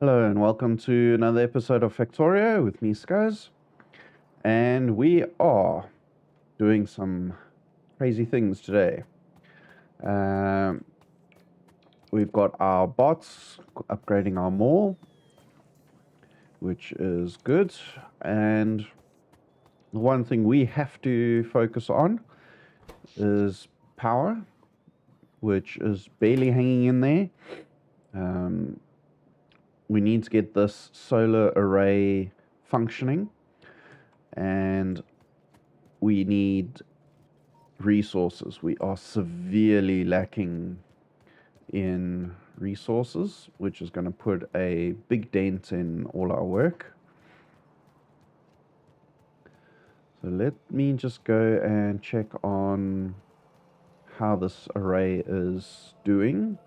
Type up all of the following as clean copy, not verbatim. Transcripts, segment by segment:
Hello and welcome to another episode of Factorio with me, Skuzz. And we are doing some crazy things today. Um, we've got our bots upgrading our mall, which is good. And the one thing we have to focus on is power, which is barely hanging in there. Um, we need to get this solar array functioning, and we need resources. We are severely lacking in resources, which is going to put a big dent in all our work. So let me just go and check on how this array is doing.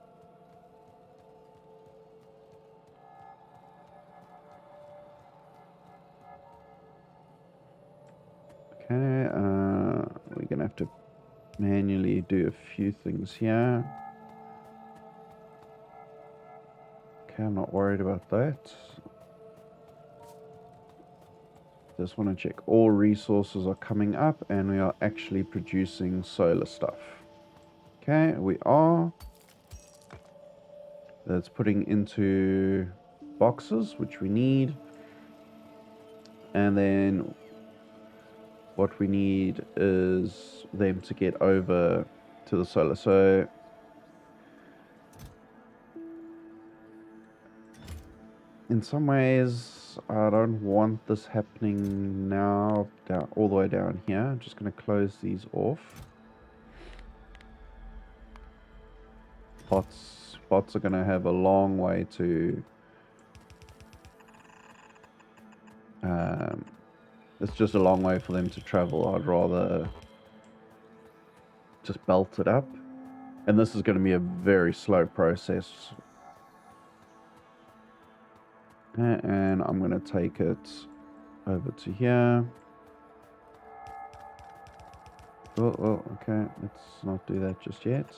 Okay, we're going to have to manually do a few things here. Okay, I'm not worried about that. Just want to check all resources are coming up and we are actually producing solar stuff. Okay, we are. That's putting into boxes, which we need. And then what we need is them to get over to the solar. So in some ways, I don't want this happening now, down all the way down here. I'm just going to close these off. Bots are going to have a long way to it's just a long way for them to travel. I'd rather just belt it up. And this is going to be a very slow process. And I'm going to take it over to here. Oh, okay. Let's not do that just yet.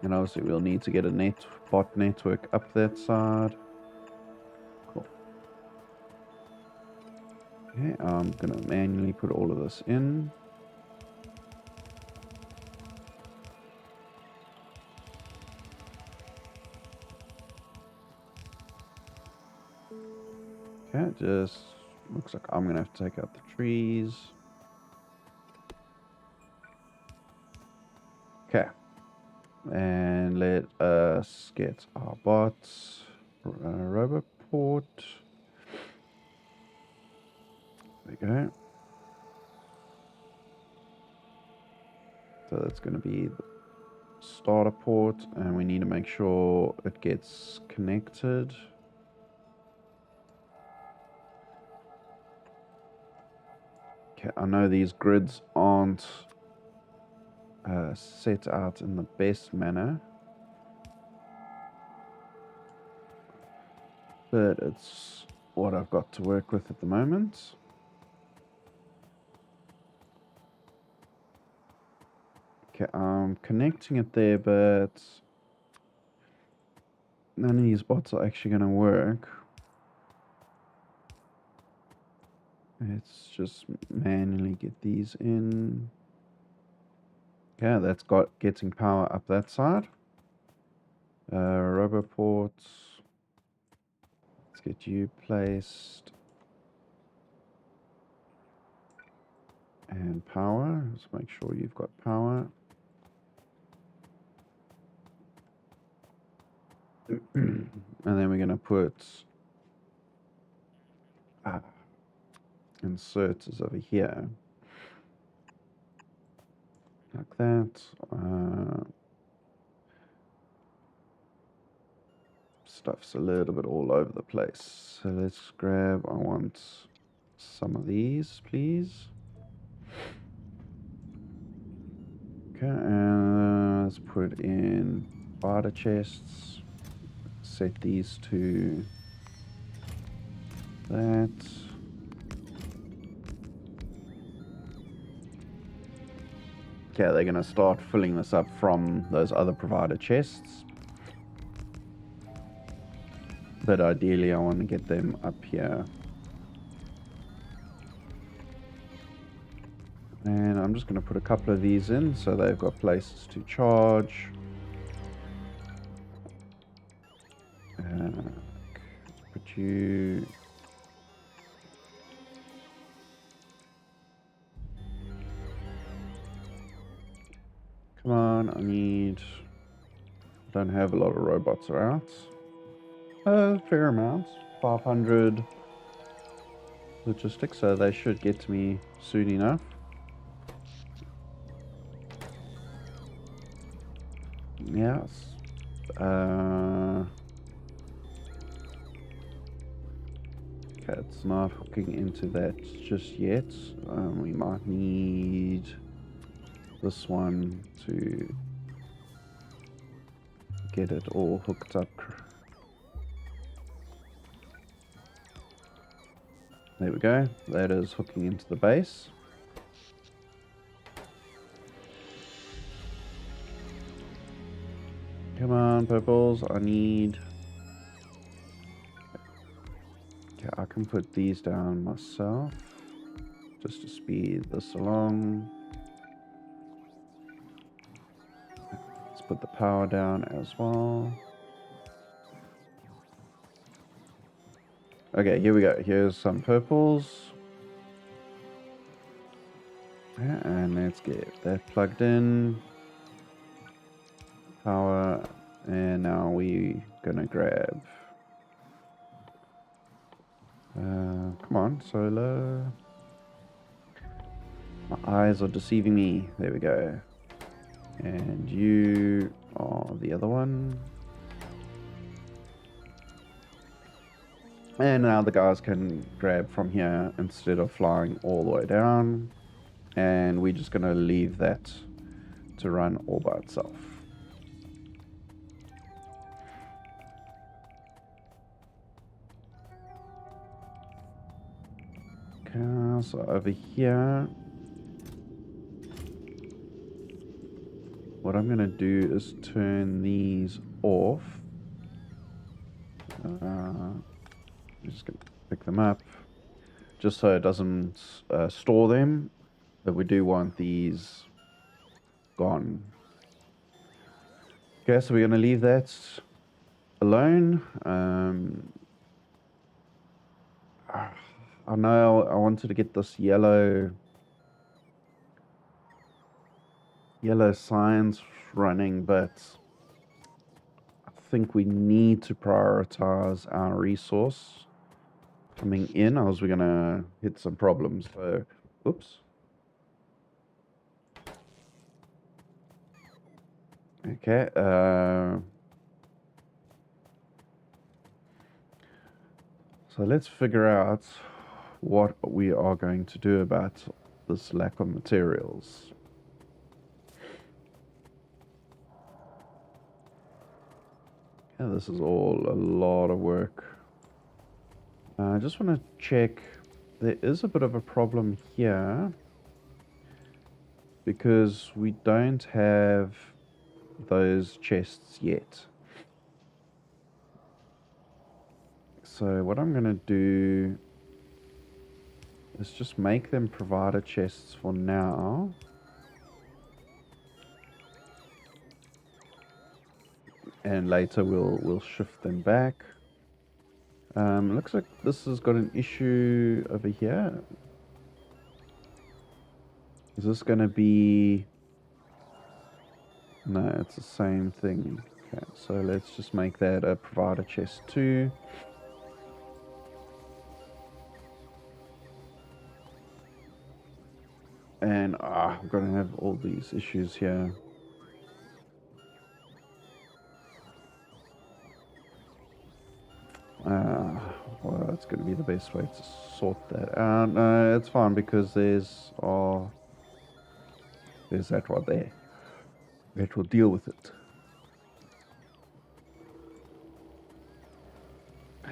And obviously we'll need to get a bot network up that side. Cool. Okay, I'm going to manually put all of this in. Okay, it just looks like I'm going to have to take out the trees. Okay. And let us get our bots. Roboport. There we go. So that's going to be the starter port, and we need to make sure it gets connected. Okay, I know these grids aren't set out in the best manner, but it's what I've got to work with at the moment. Okay, I'm connecting it there, but none of these bots are actually going to work. Let's just manually get these in. Okay, that's getting power up that side. Roboports. Let's get you placed. And power. Let's make sure you've got power. And then we're going to put inserters over here. Like that. Stuff's a little bit all over the place. So let's grab, I want some of these, please. Okay, and let's put in barter chests. Set these to that. Okay, they're going to start filling this up from those other provider chests. But ideally, I want to get them up here. And I'm just going to put a couple of these in so they've got places to charge. Put you... Come on, I need... Don't have a lot of robots around. Fair amount. 500 logistics, so they should get to me soon enough. Yes. Okay, it's not hooking into that just yet. We might need this one to get it all hooked up. There we go. That is hooking into the base. Come on, purples. I need... Okay, I can put these down myself just to speed this along. Let's put the power down as well. Okay, here we go. Here's some purples. Yeah, and let's get that plugged in. Power. And now we're gonna grab... come on, solar. My eyes are deceiving me. There we go. And you are the other one. And now the guys can grab from here instead of flying all the way down. And we're just going to leave that to run all by itself. Okay, so over here, what I'm going to do is turn these off. I'm just going to pick them up just so it doesn't store them, but we do want these gone. Okay, so we're going to leave that alone. I know I wanted to get this yellow signs running, but I think we need to prioritize our resource coming in, or else we're gonna hit some problems. So, oops. Okay. So let's figure out what we are going to do about this lack of materials. Yeah, this is all a lot of work. I just want to check. There is a bit of a problem here because we don't have those chests yet. So what I'm going to do is just make them provider chests for now. And later we'll shift them back. Looks like this has got an issue over here. Is this going to be... No, it's the same thing. Okay, so let's just make that a provider chest too. And I'm going to have all these issues here. Well, that's going to be the best way to sort that out. No, it's fine because there's that right there. That will deal with it.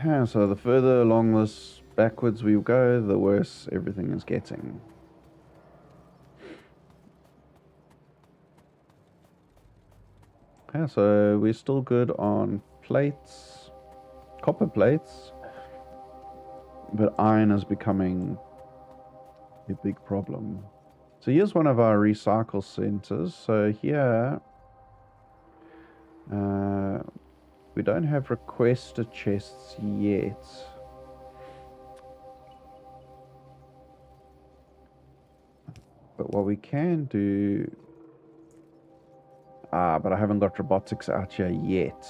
Yeah, so the further along this backwards we go, the worse everything is getting. Yeah, so we're still good on plates, copper plates, but iron is becoming a big problem. So here's one of our recycle centers. So here, we don't have requested chests yet. But what we can do... but I haven't got robotics out here yet.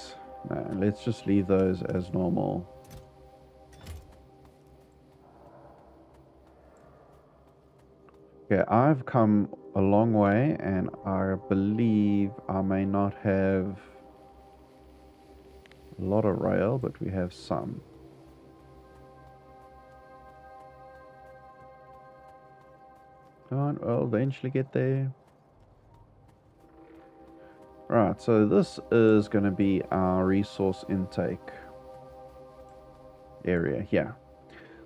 No, let's just leave those as normal. Okay, I've come a long way, and I believe I may not have a lot of rail, but we have some. Come on, I'll eventually get there. Right, so this is going to be our resource intake area here.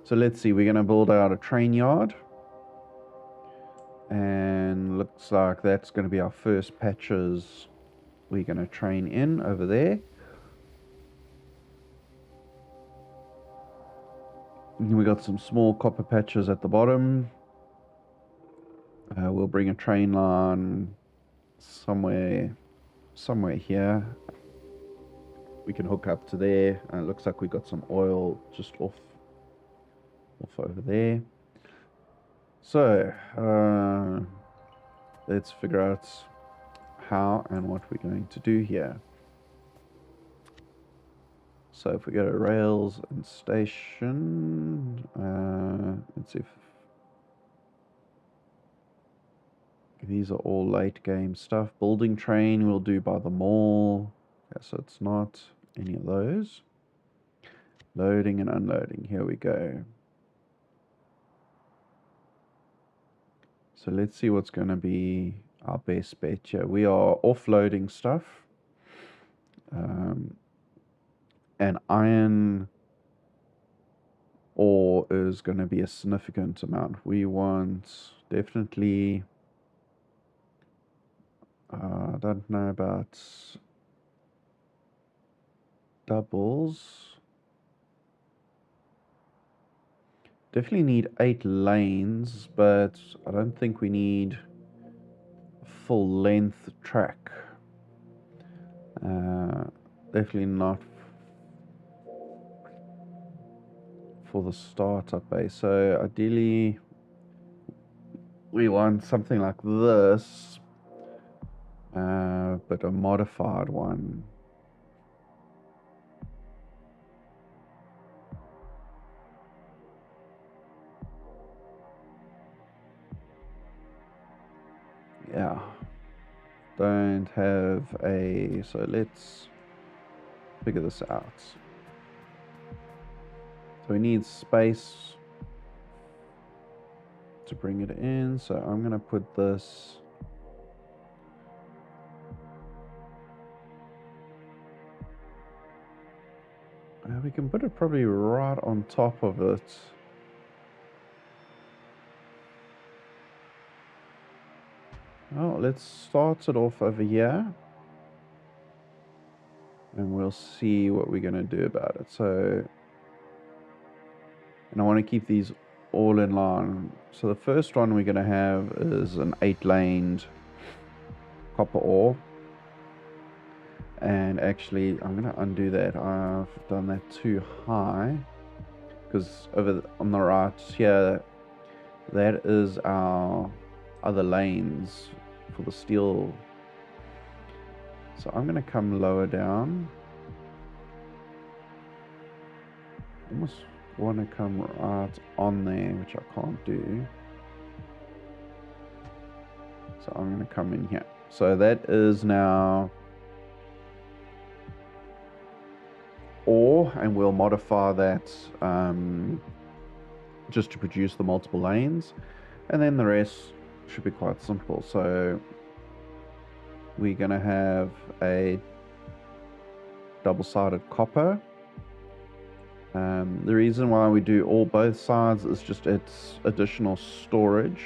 So let's see, we're going to build out a train yard. And looks like that's going to be our first patches we're going to train in over there. And we got some small copper patches at the bottom. We'll bring a train line somewhere here. We can hook up to there. It looks like we got some oil just off over there. So let's figure out how and what we're going to do here. So if we go to rails and station, let's see if these are all late game stuff. Building train we'll do by the mall. Okay, so it's not any of those. Loading and unloading, here we go. So let's see what's going to be our best bet here. We are offloading stuff. And iron ore is going to be a significant amount. We want definitely... I don't know about doubles. Definitely need 8 lanes, but I don't think we need a full length track. Definitely not for the startup base. So ideally we want something like this, but a modified one. Yeah, don't have a... So let's figure this out. So we need space to bring it in. So I'm going to put this... we can put it probably right on top of it. Well, let's start it off over here. And we'll see what we're going to do about it. So... And I want to keep these all in line. So the first one we're going to have is an 8-laned copper ore. And actually, I'm going to undo that. I've done that too high. Because over on the right here, that is our other lanes for the steel. So I'm going to come lower down. Almost want to come right on there, which I can't do. So I'm going to come in here. So that is now ore, and we'll modify that just to produce the multiple lanes, and then the rest should be quite simple. So we're going to have a double-sided copper. The reason why we do both sides is just it's additional storage.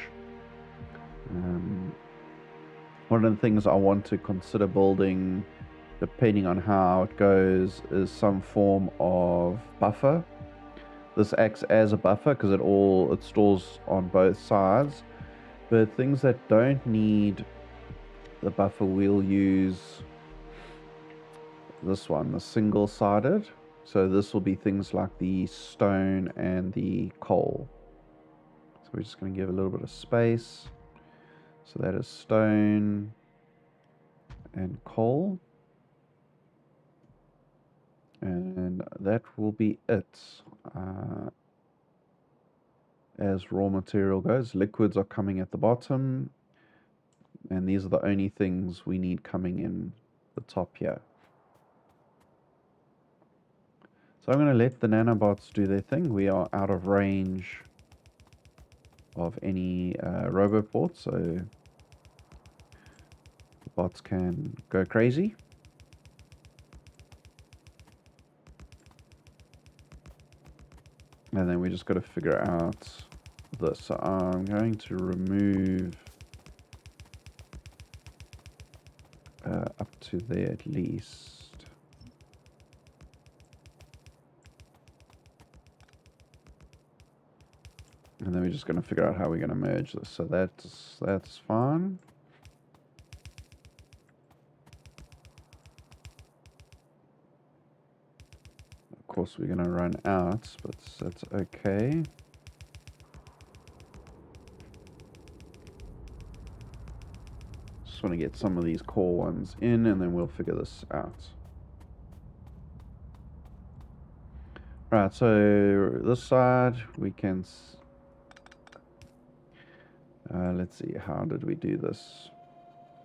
One of the things I want to consider building depending on how it goes, is some form of buffer. This acts as a buffer because it stores on both sides. But things that don't need the buffer, we'll use this one, the single-sided. So this will be things like the stone and the coal. So we're just going to give a little bit of space. So that is stone and coal. And that will be it. As raw material goes, liquids are coming at the bottom. And these are the only things we need coming in the top here. So I'm going to let the nanobots do their thing. We are out of range of any roboports, so the bots can go crazy. And then we just got to figure out this. So I'm going to remove up to there at least. And then we're just going to figure out how we're going to merge this. So that's fine. Of course, we're going to run out, but that's okay. Just want to get some of these core ones in, and then we'll figure this out. Right, so this side we can... let's see, how did we do this?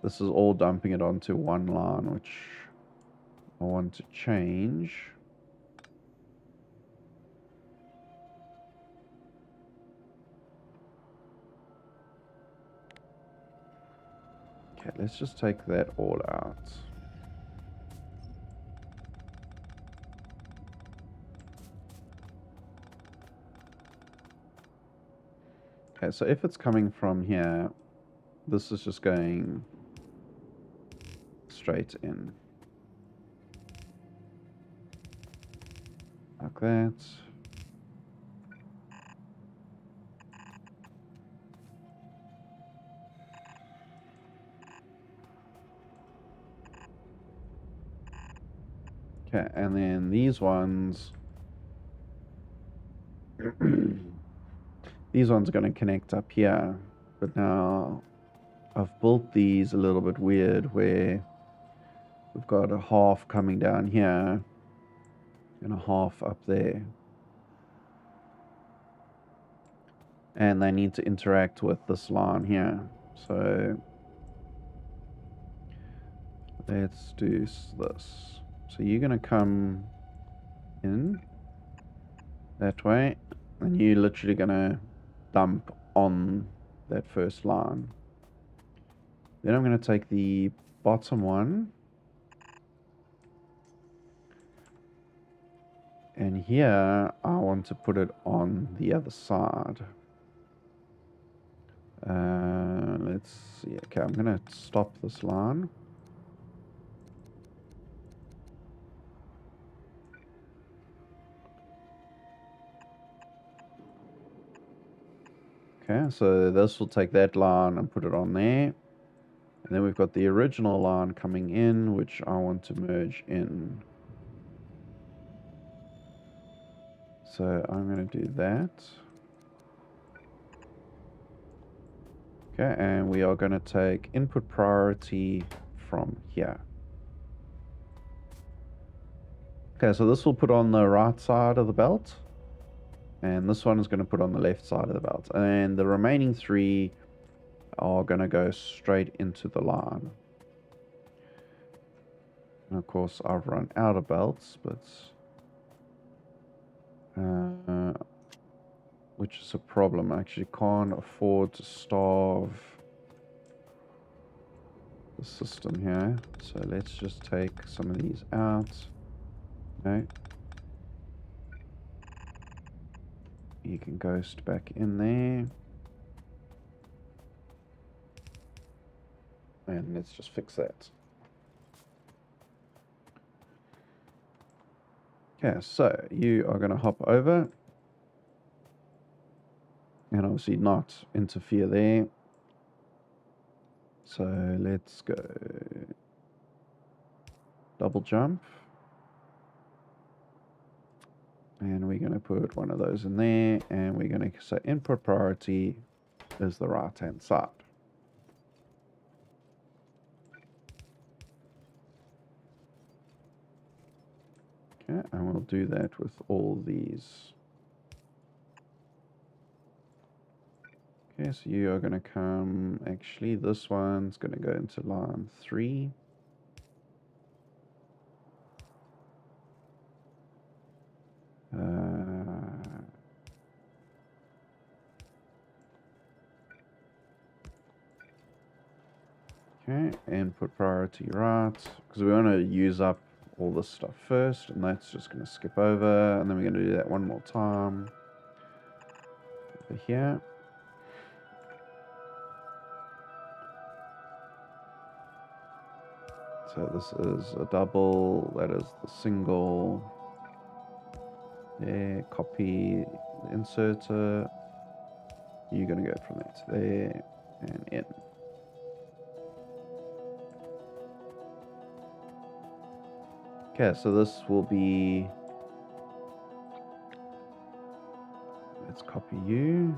This is all dumping it onto one line, which I want to change. Okay, let's just take that all out. Okay, so if it's coming from here, this is just going straight in. Like that. Okay, and then these ones... these ones are going to connect up here, but now I've built these a little bit weird where we've got a half coming down here and a half up there. And they need to interact with this line here. So let's do this. So you're going to come in that way, and you're literally going to dump on that first line. Then I'm going to take the bottom one, and here I want to put it on the other side. Let's see. Okay, I'm going to stop this line. Okay, so this will take that line and put it on there. And then we've got the original line coming in, which I want to merge in. So I'm going to do that. Okay, and we are going to take input priority from here. Okay, so this will put on the right side of the belt. And this one is going to put on the left side of the belt. And the remaining three are going to go straight into the line. And of course, I've run out of belts, but... which is a problem. I actually can't afford to starve the system here. So let's just take some of these out. Okay. You can ghost back in there. And let's just fix that. Okay, so you are going to hop over and obviously not interfere there. So let's go double jump. And we're going to put one of those in there, and we're going to say input priority is the right hand side. Okay, and we'll do that with all these. Okay, so you are going to come, actually this one's going to go into line 3. Okay, input priority right, because we want to use up all this stuff first, and that's just going to skip over, and then we're going to do that one more time over here. So this is a double, that is the single. There, copy the inserter. You're going to go from there to there and in. Okay, so this will be, let's copy you.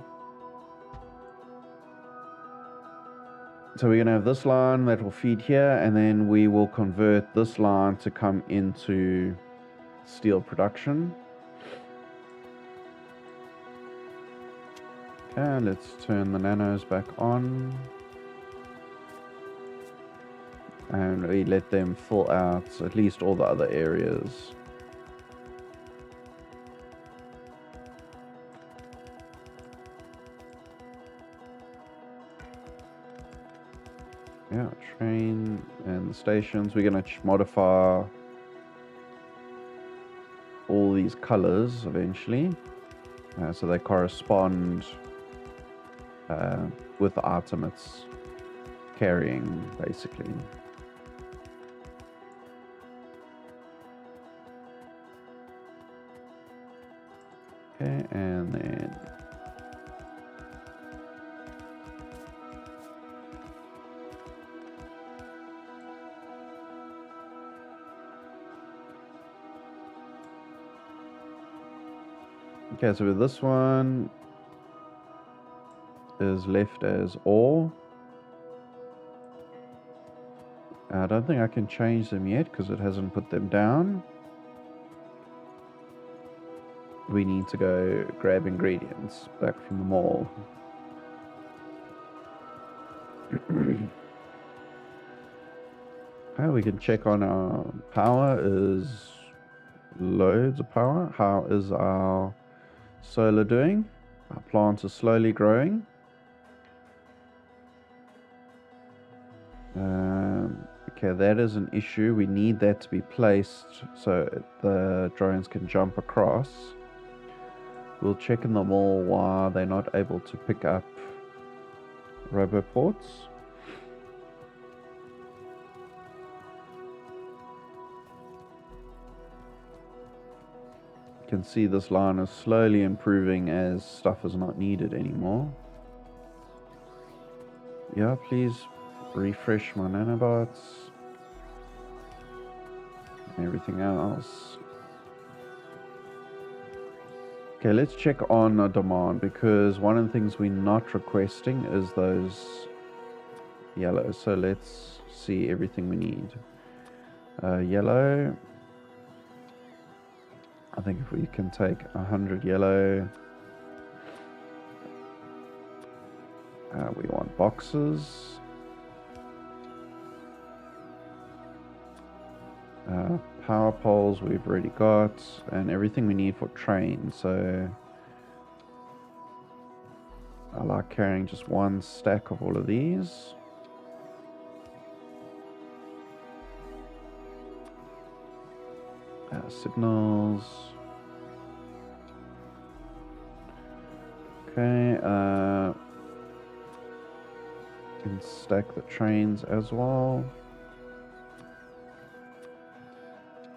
So we're going to have this line that will feed here, and then we will convert this line to come into steel production. Okay, let's turn the nanos back on. And we let them fill out at least all the other areas. Yeah, train and the stations. We're going to modify all these colors eventually, so they correspond with the item it's carrying, basically. Okay, and then okay, so with this one is left as ore. I don't think I can change them yet because it hasn't put them down. We need to go grab ingredients back from the mall. We can check on our power is loads of power. How is our solar doing? Our plant is slowly growing. Okay, that is an issue. We need that to be placed so the drones can jump across. We'll check in the mall why they're not able to pick up roboports. You can see this line is slowly improving as stuff is not needed anymore. Yeah, please refresh my nanobots and everything else. Okay, let's check on demand, because one of the things we're not requesting is those yellows. So let's see everything we need. Yellow. I think if we can take 100 yellow. We want boxes. Power poles we've already got, and everything we need for trains. So I like carrying just one stack of all of these. Signals. Okay, can stack the trains as well.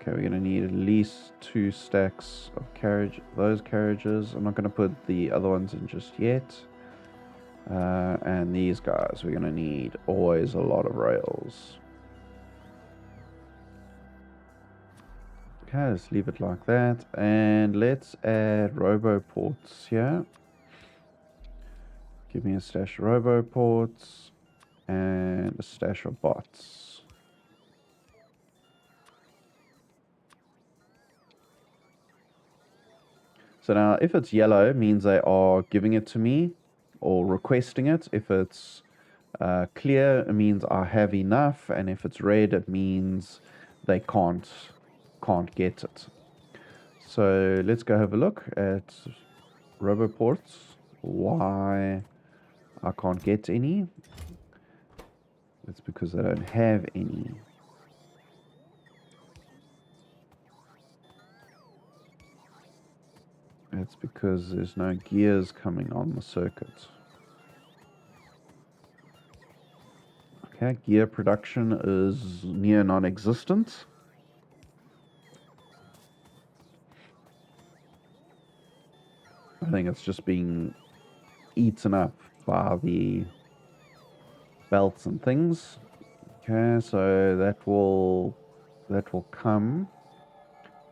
Okay, we're going to need at least 2 stacks of those carriages. I'm not going to put the other ones in just yet. And these guys, we're going to need always a lot of rails. Okay, let's leave it like that. And let's add roboports here. Give me a stash of roboports and a stash of bots. So now if it's yellow, it means they are giving it to me or requesting it. If it's clear, it means I have enough. And if it's red, it means they can't get it. So let's go have a look at roboports. Why I can't get any? It's because I don't have any. It's because there's no gears coming on the circuit. Okay, gear production is near non-existent. I think it's just being eaten up by the belts and things. Okay, so that will come.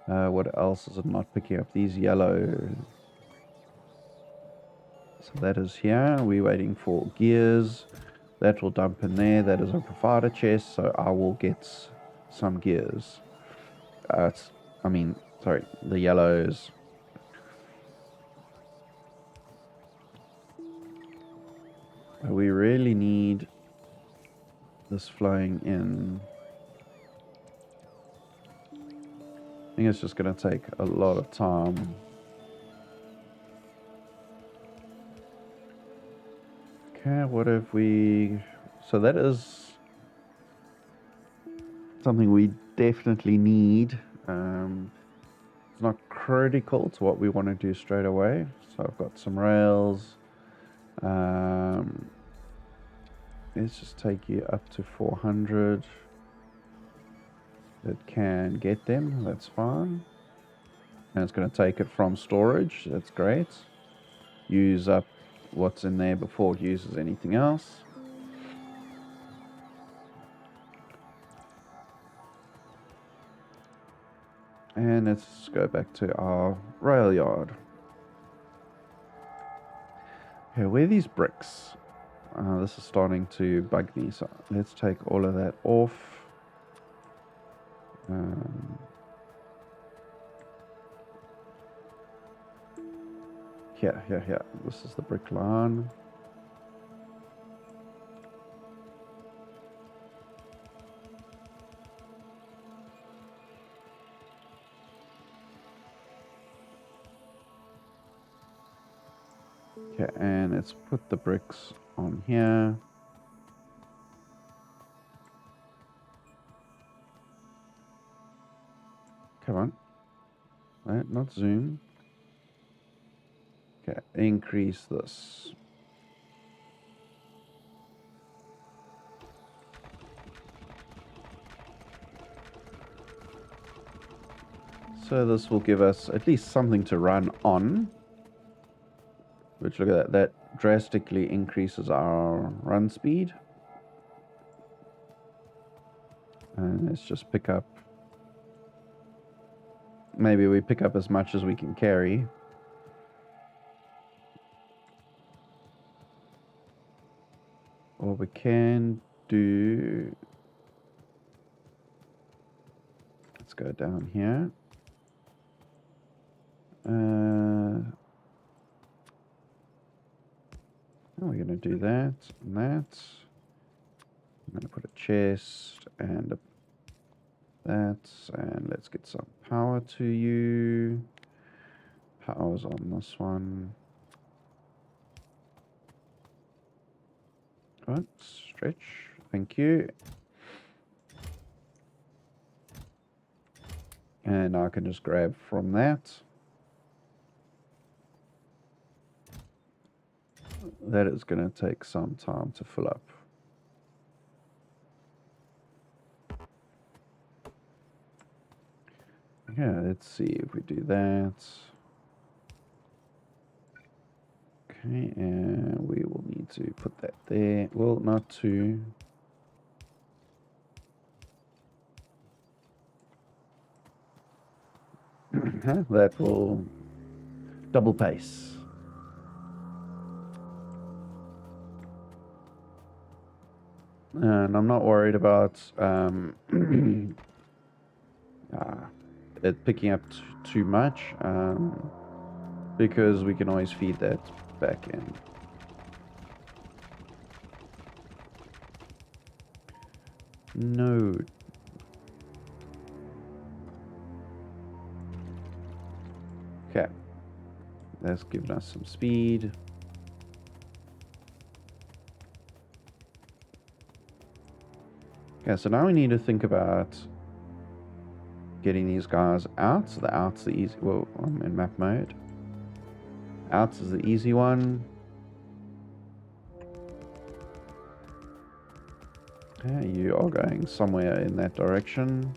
What else is it not picking up? These yellow. So that is here. We're waiting for gears. That will dump in there. That is a provider chest, so I will get some gears. Sorry, the yellows. We really need this flowing in. I think it's just going to take a lot of time. Okay, what if we... So that is something we definitely need. It's not critical to what we want to do straight away. So I've got some rails. Let's just take you up to 400. It can get them, that's fine. And it's going to take it from storage, that's great. Use up what's in there before it uses anything else. And let's go back to our rail yard. Okay, where are these bricks? This is starting to bug me, so let's take all of that off. Here. This is the brick line. Okay, and let's put the bricks on here. Come on. Right, not zoom. Okay, increase this. So this will give us at least something to run on. Which, look at that, that drastically increases our run speed. And let's just pick up. Maybe we pick up as much as we can carry. Or we can do... Let's go down here. We're going to do that and that. I'm going to put a chest and that, and let's get some power to you. Power's on this one. Right, stretch. Thank you. And I can just grab from that. That is going to take some time to fill up. Yeah, let's see if we do that. Okay, and we will need to put that there. Well, not too. That will double pace. And I'm not worried about it picking up too much, because we can always feed that back in. No. Okay. That's giving us some speed. Okay, so now we need to think about getting these guys out. So the out's the easy. Well, I'm in map mode. Outs is the easy one. Yeah, you are going somewhere in that direction.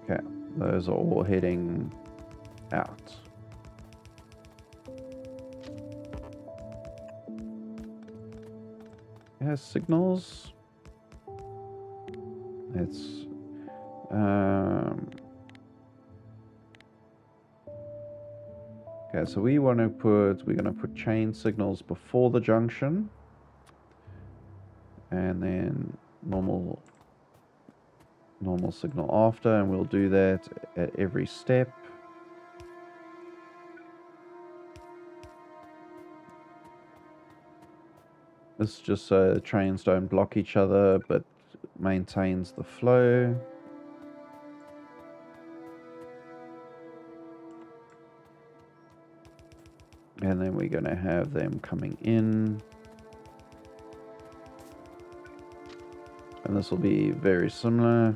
Okay, those are all heading out. It has signals. It's okay, so we're gonna put chain signals before the junction, and then normal signal after, and we'll do that at every step. This is just so the trains don't block each other, but maintains the flow. And then we're going to have them coming in. And this will be very similar,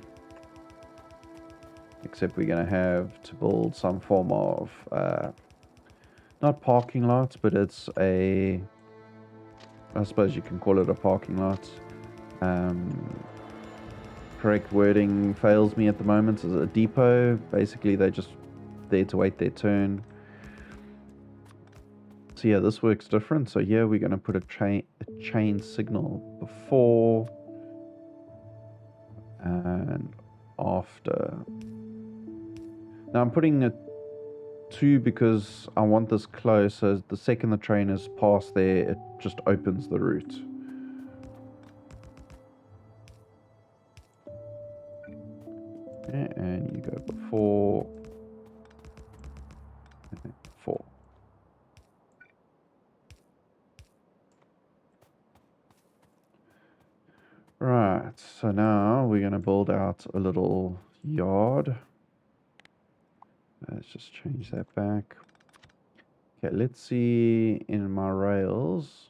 except we're going to have to build some form of, not parking lot, but it's I suppose you can call it a parking lot. Correct wording fails me at the moment. It's a depot. Basically, they're just there to wait their turn. So yeah, this works different. So here we're going to put a chain signal before and after. Now I'm putting a 2 because I want this close, so the second the train is past there, it just opens the route. Okay, and you go before, 4. Right, so now we're going to build out a little yard. Let's just change that back. Okay, let's see in my rails.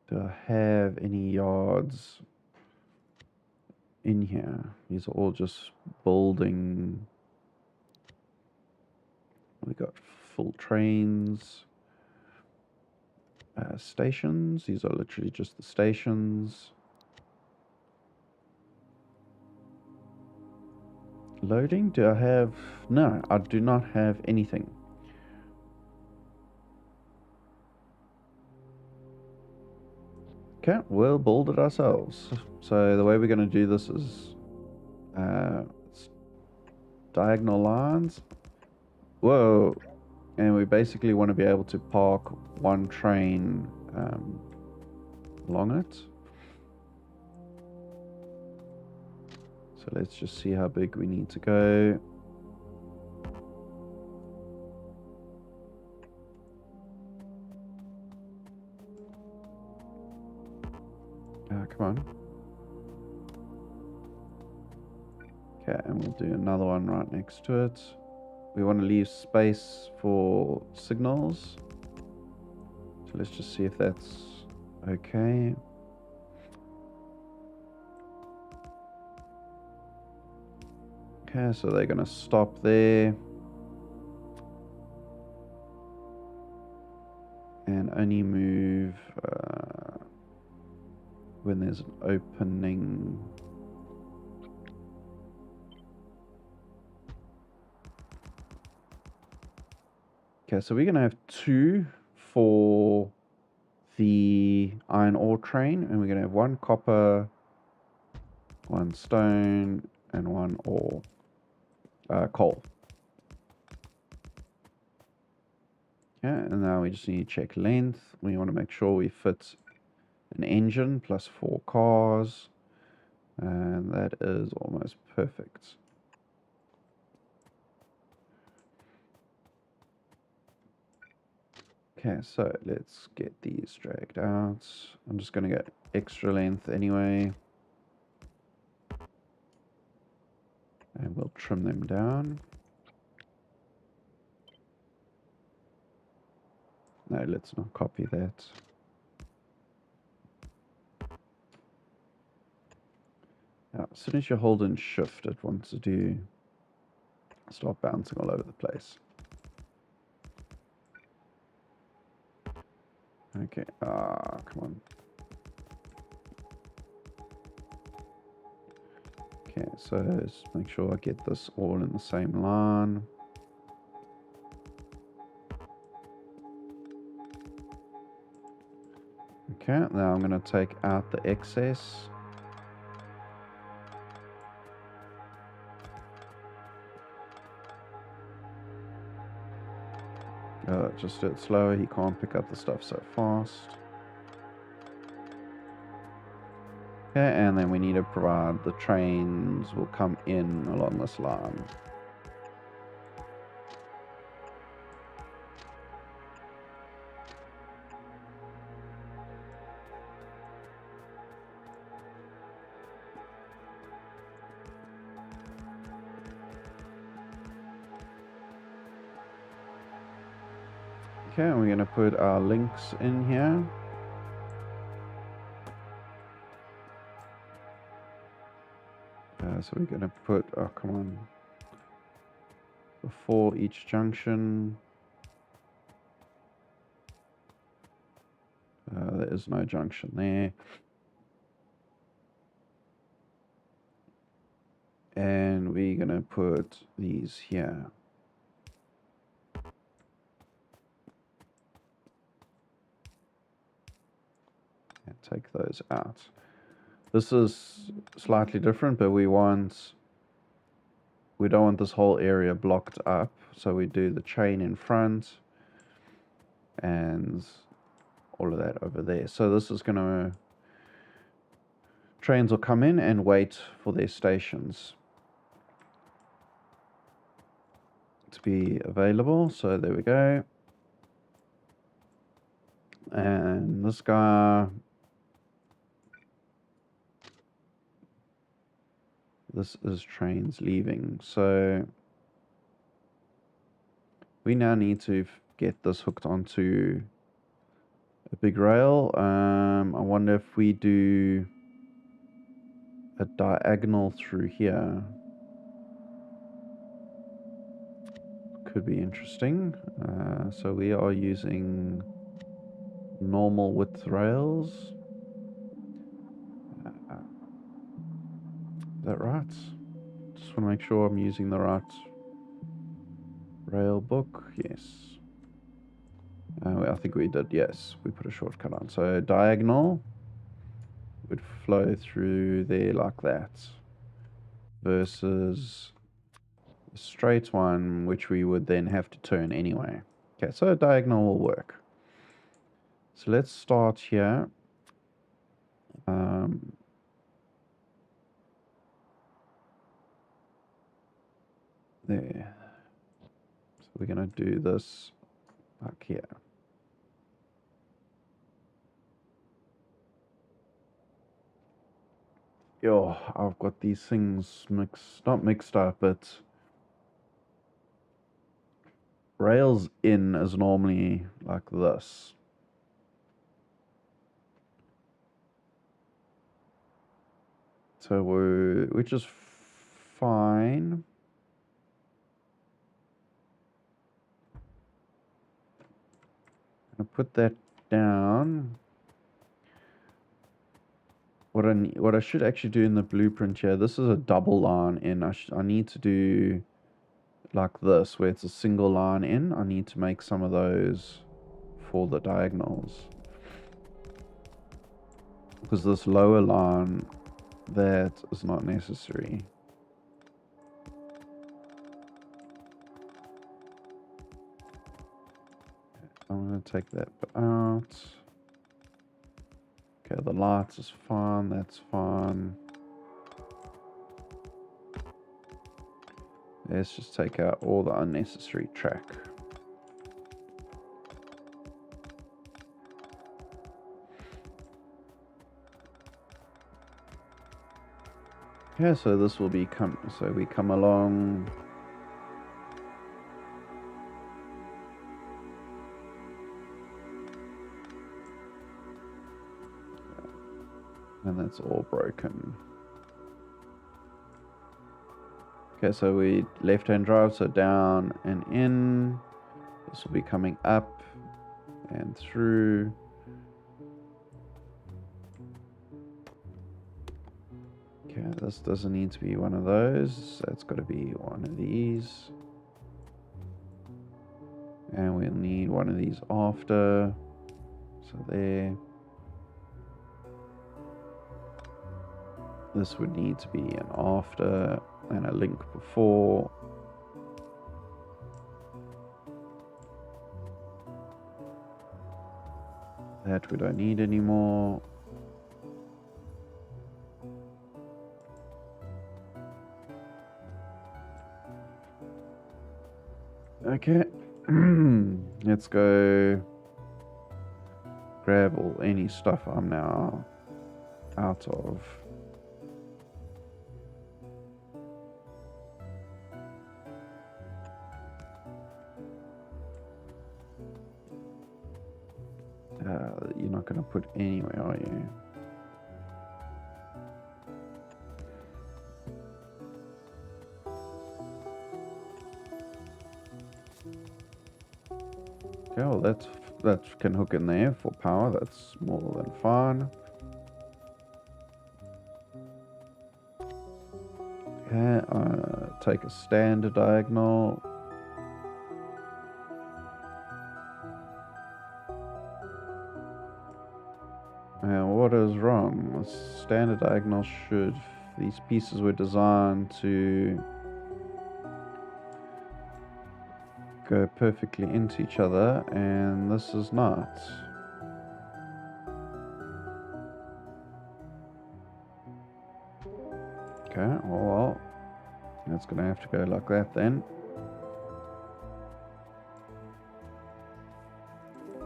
Do I have any yards in here? These are all just building. We got full trains. Stations. These are literally just the stations. Loading. Do I have... No, I do not have anything. Okay, we'll build it ourselves. So the way we're going to do this is diagonal lines. Whoa. And we basically want to be able to park one train along it. So let's just see how big we need to go. Come on. Okay, and we'll do another one right next to it. We want to leave space for signals. So let's just see if that's okay. Okay, so they're going to stop there. And only move when there's an opening. Okay, so we're going to have 2 for the iron ore train, and we're going to have 1 copper, 1 stone, and 1 ore, coal. Okay, and now we just need to check length. We want to make sure we fit an engine plus 4 cars, and that is almost perfect. Okay, so let's get these dragged out. I'm just going to get extra length anyway. And we'll trim them down. No, let's not copy that. Now, as soon as you hold in shift, it wants to start bouncing all over the place. Okay, come on. Okay, so let's make sure I get this all in the same line. Okay, now I'm going to take out the excess. Just do it slower, he can't pick up the stuff so fast. Okay, and then we need to provide the trains will come in along this line. Okay, and we're going to put our links in here. So we're going to put, oh come on, before each junction. There is no junction there. And we're going to put these here. And take those out. This is slightly different, but we don't want this whole area blocked up. So we do the chain in front and all of that over there. So this is going to, trains will come in and wait for their stations to be available. So there we go. And this guy, this is trains leaving. So we now need to get this hooked onto a big rail. I wonder if we do a diagonal through here. Could be interesting. So we are using normal width rails. Is that right? Just want to make sure I'm using the right rail book. Yes. I think we did, yes. We put a shortcut on. So diagonal would flow through there like that. Versus a straight one, which we would then have to turn anyway. Okay, so diagonal will work. So let's start here. There. So we're going to do this back here. Yo, I've got these things not mixed up, but rails in is normally like this. So which is fine. I'm gonna put that down. what I should actually do in the blueprint here, this is a double line in. I need to do like this, where it's a single line in. I need to make some of those for the diagonals. Because this lower line, that is not necessary. I'm going to take that out. Okay, the lights is fine, that's fine. Let's just take out all the unnecessary track. Yeah, so this will be so we come along. And that's all broken. Okay, so we left-hand drive, so down and in. This will be coming up and through. Okay, this doesn't need to be one of those. That's got to be one of these. And we'll need one of these after. So there. This would need to be an after and a link before. That we don't need anymore. Okay, let's go grab any stuff I'm now out of. You're not going to put anywhere, are you? Okay, well that can hook in there for power. That's more than fine. Okay, take a standard diagonal. And what is wrong? The standard diagonal should... These pieces were designed to go perfectly into each other, and this is not. Okay, well, that's going to have to go like that then.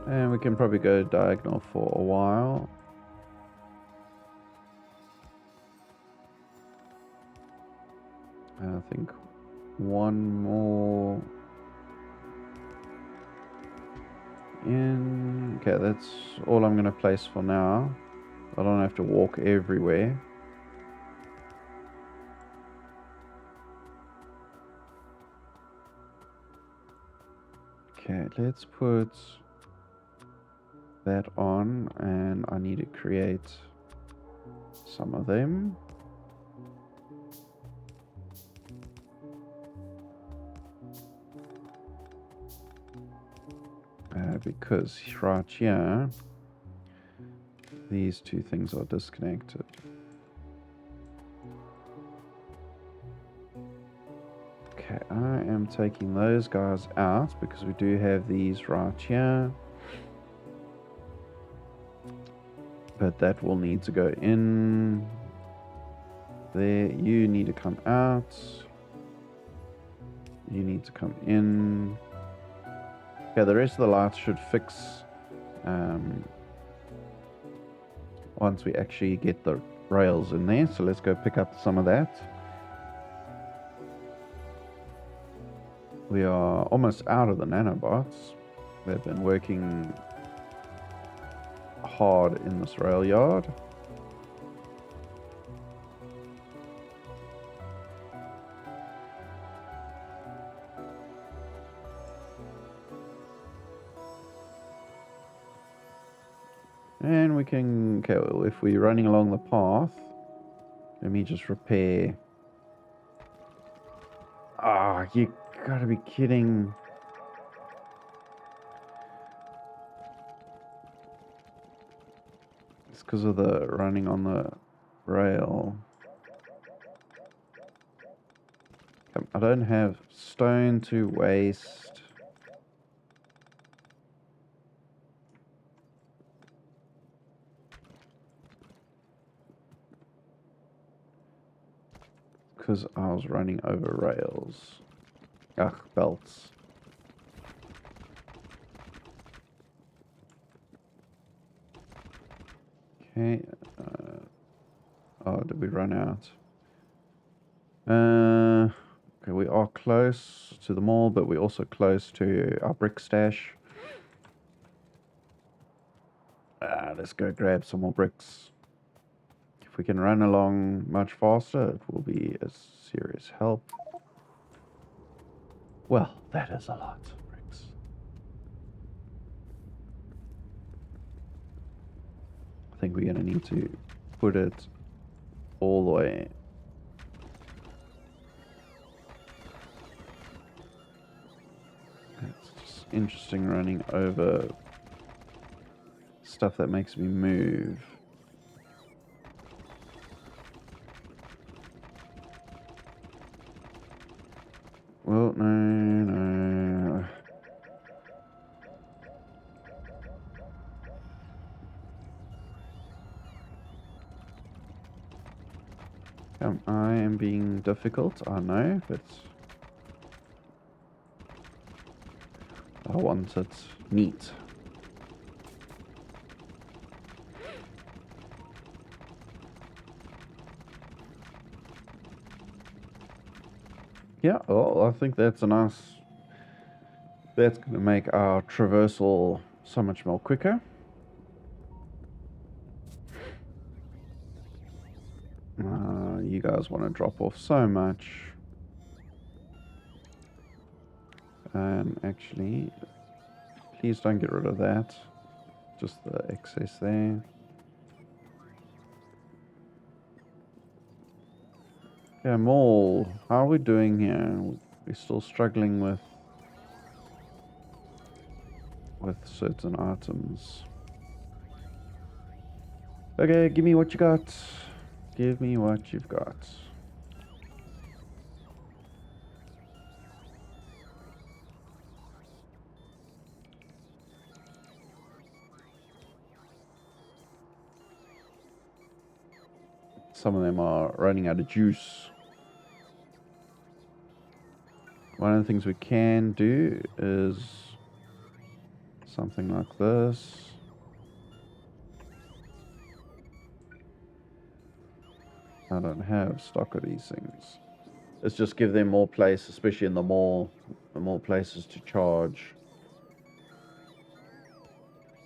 And we can probably go diagonal for a while. I think one more in. Okay, that's all I'm going to place for now. I don't have to walk everywhere. Okay, let's put that on, and I need to create some of them. Because right here, these two things are disconnected. Okay, I am taking those guys out because we do have these right here. But that will need to go in. There, you need to come out. You need to come in. Okay, the rest of the lights should fix once we actually get the rails in there. So let's go pick up some of that. We are almost out of the nanobots. They've been working hard in this rail yard. And we can, okay, well, if we're running along the path, let me just repair. Ah, you gotta be kidding. It's because of the running on the rail. I don't have stone to waste. Because I was running over rails. Ugh, belts. Okay. Oh, did we run out? Okay, we are close to the mall, but we're also close to our brick stash. Let's go grab some more bricks. If we can run along much faster, it will be a serious help. Well, that is a lot of bricks. I think we're going to need to put it all the way. It's just interesting running over stuff that makes me move. Well, no. I am being difficult, I know, but I want it neat. Yeah, well, I think that's a nice... That's going to make our traversal so much more quicker. You guys want to drop off so much. And actually, please don't get rid of that. Just the excess there. Yeah, mall. How are we doing here? We're still struggling with certain items. Okay, give me what you got. Give me what you've got. Some of them are running out of juice. One of the things we can do is something like this. I don't have stock of these things. Let's just give them more place, especially in the mall, more places to charge.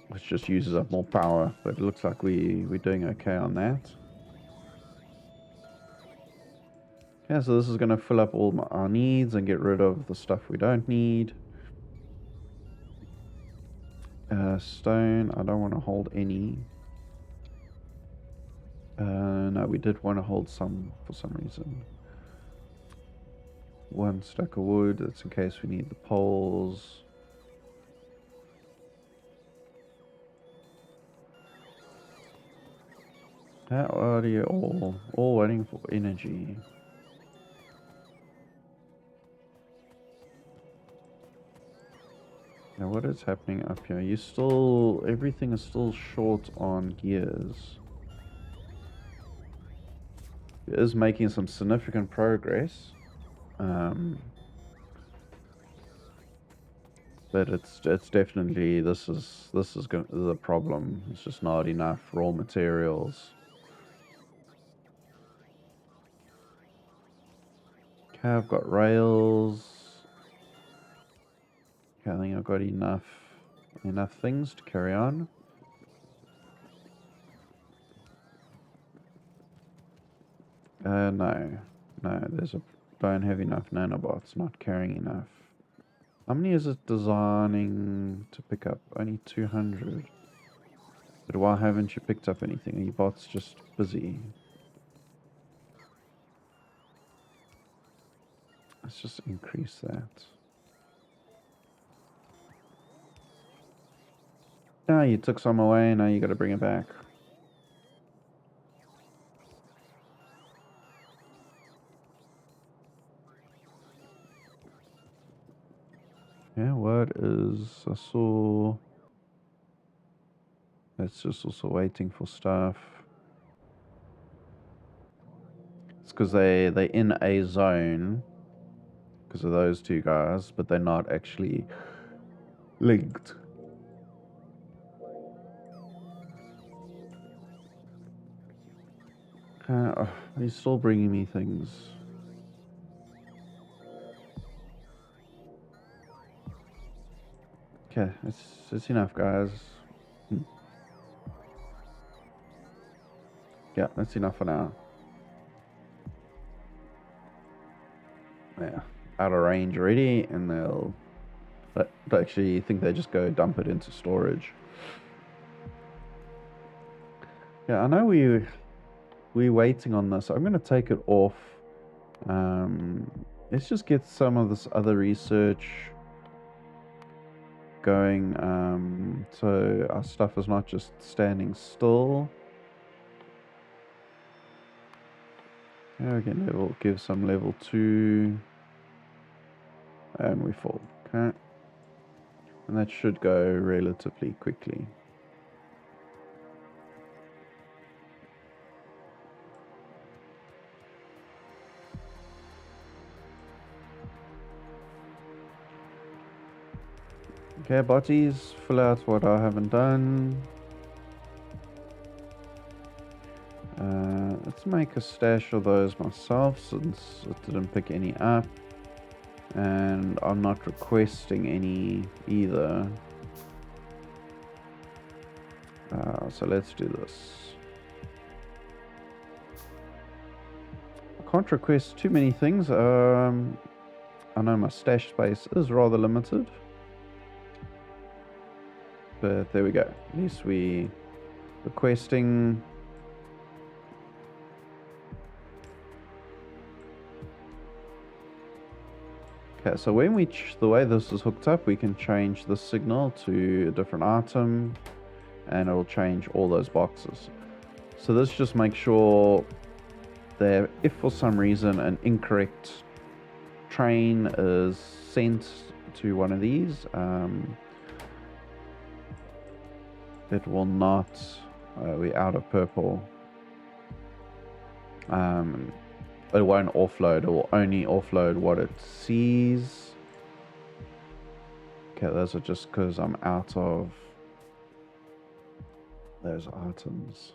Which just uses up more power, but it looks like we're doing okay on that. Yeah, so this is going to fill up all our needs and get rid of the stuff we don't need. Stone, I don't want to hold any. No, we did want to hold some for some reason. One stack of wood, that's in case we need the poles. How are you all waiting for energy? Now what is happening up here? Everything is still short on gears. It is making some significant progress. But it's definitely, this is the problem. It's just not enough raw materials. Okay, I've got rails. Okay, I think I've got enough things to carry on. No, don't have enough nanobots. Not carrying enough. How many is it designing to pick up? Only 200. But why haven't you picked up anything? Are your bots just busy? Let's just increase that. Ah, you took some away, now you gotta bring it back. Yeah, what is... I saw... It's just also waiting for stuff. It's because they're in a zone because of those two guys, but they're not actually linked. He's still bringing me things. Okay, it's enough, guys. Yeah, that's enough for now. Yeah, out of range already, and they'll actually think they just go dump it into storage. Yeah, I know we're waiting on this. I'm gonna take it off. Let's just get some of this other research going, so our stuff is not just standing still. Yeah, again, give some level 2, and we fall. Okay, and that should go relatively quickly. Okay, botties, fill out what I haven't done. Let's make a stash of those myself since it didn't pick any up. And I'm not requesting any either. So let's do this. I can't request too many things. I know my stash space is rather limited. But there we go. At least we requesting. Okay, so when the way this is hooked up, we can change the signal to a different item, and it'll change all those boxes. So this just makes sure that if for some reason an incorrect train is sent to one of these, it will not, we're out of purple. It won't offload, it will only offload what it sees. Okay, those are just because I'm out of those items.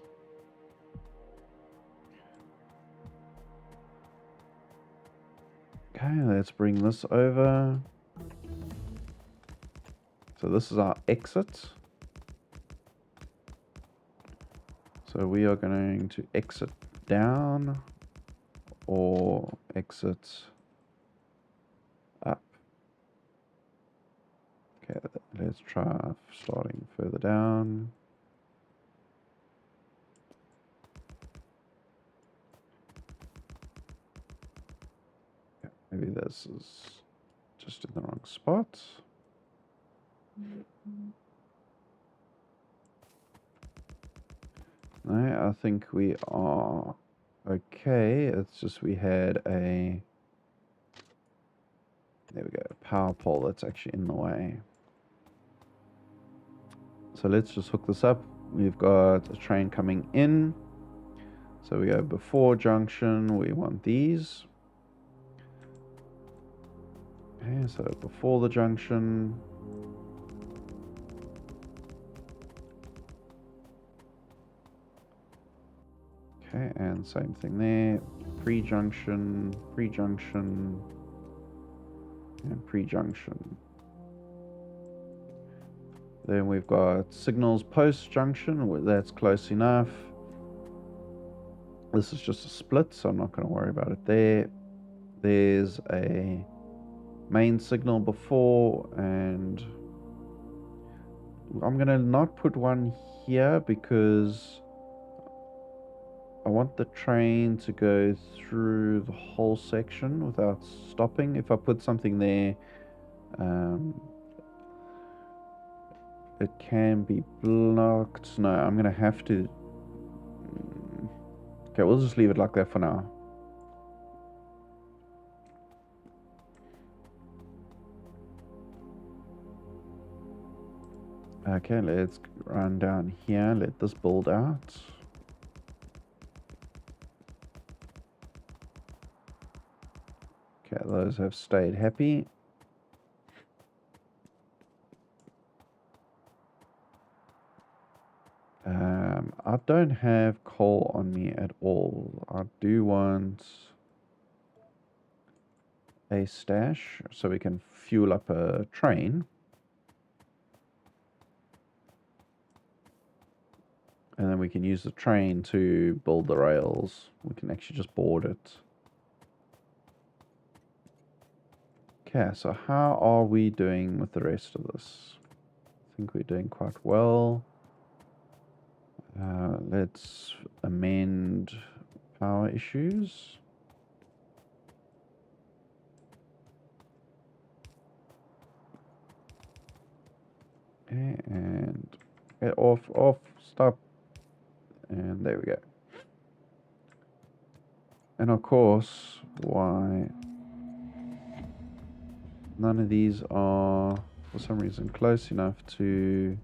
Okay, let's bring this over. So this is our exit. So we are going to exit down or exit up. Okay, let's try starting further down. Okay, maybe this is just in the wrong spot. No, I think we are okay. It's just we had a, there we go, a power pole that's actually in the way. So let's just hook this up. We've got a train coming in. So we go before junction, we want these. Okay, so before the junction. Okay, and same thing there. Pre-junction, pre-junction, and pre-junction. Then we've got signals post-junction. That's close enough. This is just a split, so I'm not going to worry about it there. There's a main signal before, and I'm gonna not put one here because I want the train to go through the whole section without stopping. If I put something there, it can be blocked. No, I'm gonna have to. Okay, we'll just leave it like that for now. Okay, let's run down here. Let this build out. Okay, those have stayed happy. I don't have coal on me at all. I do want a stash so we can fuel up a train. And then we can use the train to build the rails. We can actually just board it. Okay, so how are we doing with the rest of this? I think we're doing quite well. Let's amend power issues. And off, stop. And there we go. And of course, why none of these are for some reason close enough to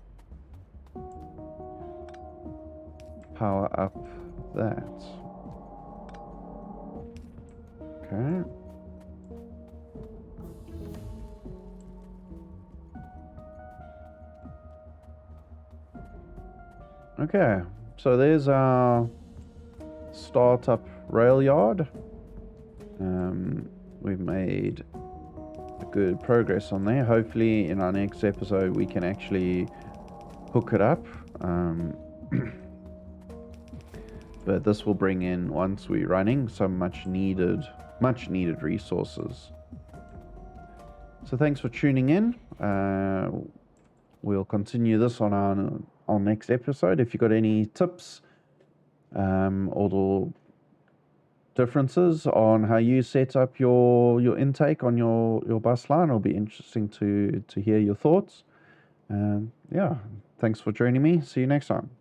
power up that. Okay. Okay, so there's our startup rail yard. We've made good progress on there. Hopefully in our next episode we can actually hook it up. But this will bring in, once we're running, some much needed resources. So thanks for tuning in. We'll continue this on our next episode. If you've got any tips or the differences on how you set up your intake on your bus line, it'll be interesting to hear your thoughts. Yeah, thanks for joining me. See you next time.